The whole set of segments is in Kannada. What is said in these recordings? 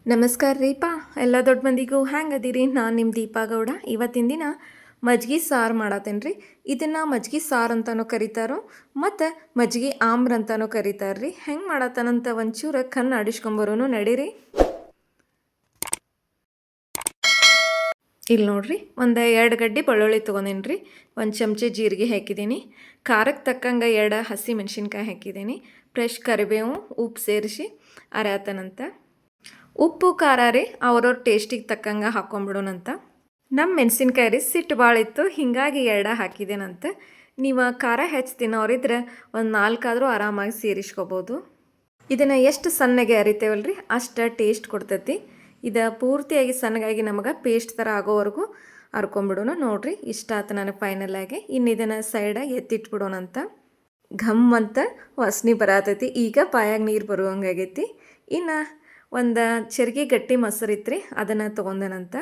ನಮಸ್ಕಾರ ರೀಪಾ ಎಲ್ಲ ದೊಡ್ಡ ಮಂದಿಗೂ ಹ್ಯಾಂಗದಿರಿ. ನಾನು ನಿಮ್ಮ ದೀಪಾ ಗೌಡ. ಇವತ್ತಿನ ದಿನ ಮಜ್ಜಿಗೆ ಸಾರು ಮಾಡತ್ತೇನೆ ರೀ. ಇದನ್ನು ಮಜ್ಜಿಗೆ ಸಾರು ಅಂತಲೂ ಕರೀತಾರೋ ಮತ್ತು ಮಜ್ಜಿಗೆ ಆಮ್ರ ಅಂತಲೂ ಕರೀತಾರೆ ರೀ. ಹೆಂಗೆ ಮಾಡತ್ತನಂತ ಒಂಚೂರು ಕಣ್ಣು ಆಡಿಸ್ಕೊಂಬರೋನು ನಡೀರಿ. ಇಲ್ಲಿ ನೋಡ್ರಿ, ಒಂದು 2 ಗಡ್ಡೆ ಬೆಳ್ಳುಳ್ಳಿ ತೊಗೊಂಡೇನಿ ರೀ. ಒಂದು ಚಮಚೆ ಜೀರಿಗೆ ಹಾಕಿದ್ದೀನಿ. ಖಾರಕ್ಕೆ ತಕ್ಕಂಗೆ 2 ಹಸಿ ಮೆಣಸಿನ್ಕಾಯಿ ಹಾಕಿದ್ದೀನಿ. ಫ್ರೆಶ್ ಕರಿಬೇವು ಉಪ್ಪು ಸೇರಿಸಿ ಅರ್ಯಾತನಂತ. ಉಪ್ಪು ಖಾರ ರೀ ಅವ್ರವ್ರ ಟೇಸ್ಟಿಗೆ ತಕ್ಕಂಗೆ ಹಾಕ್ಕೊಂಬಿಡೋಣಂತ. ನಮ್ಮ ಮೆಣಸಿನ್ಕಾಯಿ ರೀ ಸಿಟ್ಟು ಭಾಳ ಇತ್ತು, ಹೀಗಾಗಿ 2 ಹಾಕಿದ್ದೇನಂತ. ನೀವು ಖಾರ ಹೆಚ್ಚು ತಿನ್ನೋರಿದ್ರೆ ಒಂದು 4 ಆದರೂ ಆರಾಮಾಗಿ ಸೇರಿಸ್ಕೋಬೋದು. ಇದನ್ನು ಎಷ್ಟು ಸಣ್ಣಗೆ ಅರಿತೇವಲ್ರಿ ಅಷ್ಟು ಟೇಸ್ಟ್ ಕೊಡ್ತೈತಿ. ಇದು ಪೂರ್ತಿಯಾಗಿ ಸಣ್ಣಗಾಗಿ ನಮಗೆ ಪೇಸ್ಟ್ ಥರ ಆಗೋವರೆಗೂ ಹರ್ಕೊಂಬಿಡೋಣ. ನೋಡಿರಿ, ಇಷ್ಟ ಆಯ್ತು ನನಗೆ ಫೈನಲಾಗಿ. ಇನ್ನು ಇದನ್ನು ಸೈಡಾಗಿ ಎತ್ತಿಟ್ಬಿಡೋಣಂತ. ಘಮ್ ಅಂತ ವಾಸನೆ ಬರತೈತಿ. ಈಗ ಬಾಯಾಗ ನೀರು ಬರುವಂಗಾಗೈತಿ. ಇನ್ನು ಒಂದು ಚರ್ಗಿ ಗಟ್ಟಿ ಮೊಸರು ಇತ್ತು ಅದನ್ನು ತೊಗೊಂಡೇನಂತ.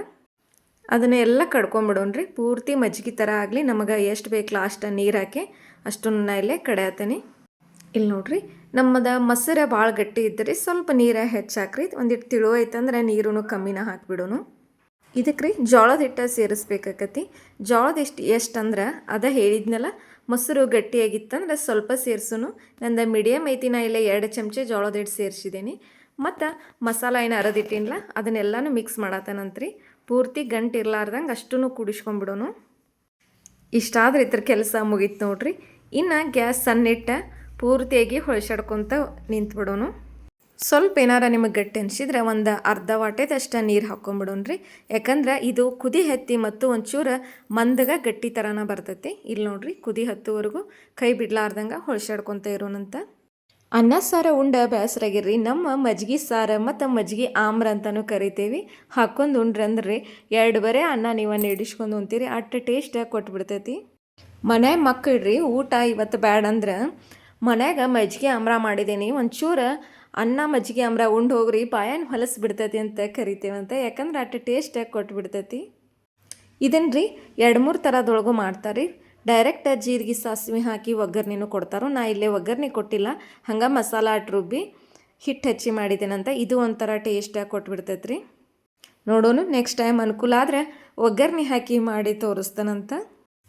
ಅದನ್ನು ಎಲ್ಲ ಕಡ್ಕೊಂಬಿಡೋಣ್ರಿ. ಪೂರ್ತಿ ಮಜ್ಜಿಗೆ ಥರ ಆಗಲಿ. ನಮಗೆ ಎಷ್ಟು ಬೇಕು ಲಾಸ್ಟ್ ನೀರು ಹಾಕಿ ಅಷ್ಟನ್ನು ಇಲ್ಲೇ ಕಡಿಯತ್ತೇನೆ. ಇಲ್ಲಿ ನೋಡ್ರಿ, ನಮ್ಮದು ಮೊಸರು ಭಾಳ ಗಟ್ಟಿ ಇದ್ದರೆ ಸ್ವಲ್ಪ ನೀರು ಹೆಚ್ಚಾಕ್ರಿ. ಒಂದಿಟ್ಟು ತಿಳುವೈತಂದ್ರೆ ನೀರು ಕಮ್ಮಿನ ಹಾಕಿಬಿಡೋನು. ಇದಕ್ಕೆ ರೀ ಜೋಳದ ಹಿಟ್ಟು ಸೇರಿಸ್ಬೇಕಾಕತಿ. ಜೋಳದ ಎಷ್ಟು ಅಂದ್ರೆ ಅದ ಹೇಳಿದ್ನಲ್ಲ, ಮೊಸರು ಗಟ್ಟಿಯಾಗಿತ್ತಂದ್ರೆ ಸ್ವಲ್ಪ ಸೇರಿಸೋನು. ನಂದು ಮೀಡಿಯಮ್ ಐತಿ, ನಾ ಇಲ್ಲೇ 2 ಚಮಚೆ ಜೋಳದ ಹಿಟ್ಟು ಸೇರಿಸಿದ್ದೀನಿ. ಮತ್ತು ಮಸಾಲ ಏನು ಅರದಿಟ್ಟಿನ್ಲ ಅದನ್ನೆಲ್ಲನೂ ಮಿಕ್ಸ್ ಮಾಡತ್ತನಂತ್ರಿ. ಪೂರ್ತಿ ಗಂಟು ಇರಲಾರ್ದಂಗೆ ಅಷ್ಟೂ ಕುಡಿಸ್ಕೊಂಬಿಡೋನು. ಇಷ್ಟಾದ್ರೆ ಇದ್ರ ಕೆಲಸ ಮುಗೀತು ನೋಡ್ರಿ. ಇನ್ನು ಗ್ಯಾಸ್ ಸಣ್ಣಿಟ್ಟ ಪೂರ್ತಿಯಾಗಿ ಹೊಳ್ಸಾಡ್ಕೊತ ನಿಂತ್ಬಿಡೋನು. ಸ್ವಲ್ಪ ಏನಾರ ನಿಮಗೆ ಗಟ್ಟಿ ಅನಿಸಿದ್ರೆ ಒಂದು ಅರ್ಧ ವಾಟೆದಷ್ಟು ನೀರು ಹಾಕ್ಕೊಂಬಿಡೋಣ್ರಿ. ಯಾಕಂದ್ರೆ ಇದು ಕುದಿ ಹತ್ತಿ ಮತ್ತು ಒಂಚೂರು ಮಂದಗ ಗಟ್ಟಿ ಥರನ ಬರ್ತೈತಿ. ಇಲ್ಲಿ ನೋಡ್ರಿ, ಕುದಿ ಹತ್ತುವರೆಗೂ ಕೈ ಬಿಡ್ಲಾರ್ದಂಗೆ ಹೊಳ್ಸಾಡ್ಕೊತ ಇರೋಣಂತ. ಅನ್ನ ಸಾರು ಉಂಡ ಬೇಸರಾಗಿರ್ರಿ, ನಮ್ಮ ಮಜ್ಜಿಗೆ ಸಾರು ಮತ್ತು ಮಜ್ಜಿಗೆ ಆಮ್ರ ಅಂತಲೂ ಕರಿತೇವೆ. ಹಾಕ್ಕೊಂಡು ಉಂಡ್ರಿ ಅಂದ್ರೆ 2 ಬರೆ ಅನ್ನ ನೀವು ನೀಡಿಸ್ಕೊಂಡು ಉಂತೀರಿ, ಅಷ್ಟು ಟೇಸ್ಟ್ ಕೊಟ್ಬಿಡ್ತೈತಿ. ಮನ್ಯಾಗ ಮಕ್ಕಳ್ರಿ ಊಟ ಇವತ್ತು ಬ್ಯಾಡ ಅಂದ್ರೆ ಮನ್ಯಾಗ ಮಜ್ಜಿಗೆ ಆಮ್ರ ಮಾಡಿದ್ದೀನಿ, ಒಂಚೂರು ಅನ್ನ ಮಜ್ಜಿಗೆ ಆಮ್ರ ಉಂಡು ಹೋಗ್ರಿ, ಬಾಯನ್ ಹೊಲಸು ಬಿಡ್ತೈತಿ ಅಂತ ಕರಿತೇವಂತ. ಯಾಕಂದ್ರೆ ಅಷ್ಟು ಟೇಸ್ಟ್ ಕೊಟ್ಬಿಡ್ತೈತಿ. ಇದನ್ನು ರೀ 2-3 ಥರದೊಳಗೂ ಮಾಡ್ತಾರೆ. ಡೈರೆಕ್ಟ್ ಜೀರಿಗೆ ಸಾಸಿವೆ ಹಾಕಿ ಒಗ್ಗರಣೆನೂ ಕೊಡ್ತಾರೋ. ನಾ ಇಲ್ಲೇ ಒಗ್ಗರಣೆ ಕೊಟ್ಟಿಲ್ಲ, ಹಂಗೆ ಮಸಾಲ ರುಬ್ಬಿ ಹಿಟ್ಟು ಹಚ್ಚಿ ಮಾಡಿದ್ದೇನಂತ. ಇದು ಒಂಥರ ಟೇಸ್ಟ್ ಕೊಟ್ಬಿಡ್ತೈತೆ ರೀ. ನೋಡೋನು ನೆಕ್ಸ್ಟ್ ಟೈಮ್ ಅನುಕೂಲ ಆದರೆ ಒಗ್ಗರಣೆ ಹಾಕಿ ಮಾಡಿ ತೋರಿಸ್ತಾನಂತ.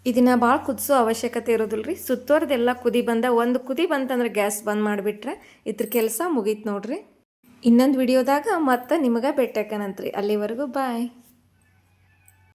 ಇದನ್ನು ಭಾಳ ಕುದಿಸೋ ಅವಶ್ಯಕತೆ ಇರೋದಿಲ್ಲ ರೀ. ಸುತ್ತೋರ್ದೆಲ್ಲ ಕುದಿ ಒಂದು ಕುದಿ ಬಂತಂದ್ರೆ ಗ್ಯಾಸ್ ಬಂದ್ ಮಾಡಿಬಿಟ್ರೆ ಇದ್ರ ಕೆಲಸ ಮುಗೀತು ನೋಡ್ರಿ. ಇನ್ನೊಂದು ವಿಡಿಯೋದಾಗ ಮತ್ತೆ ನಿಮಗೆ ಭೇಟಿಯಾಕನಂತ್ರಿ. ಅಲ್ಲಿವರೆಗೂ ಬಾಯ್.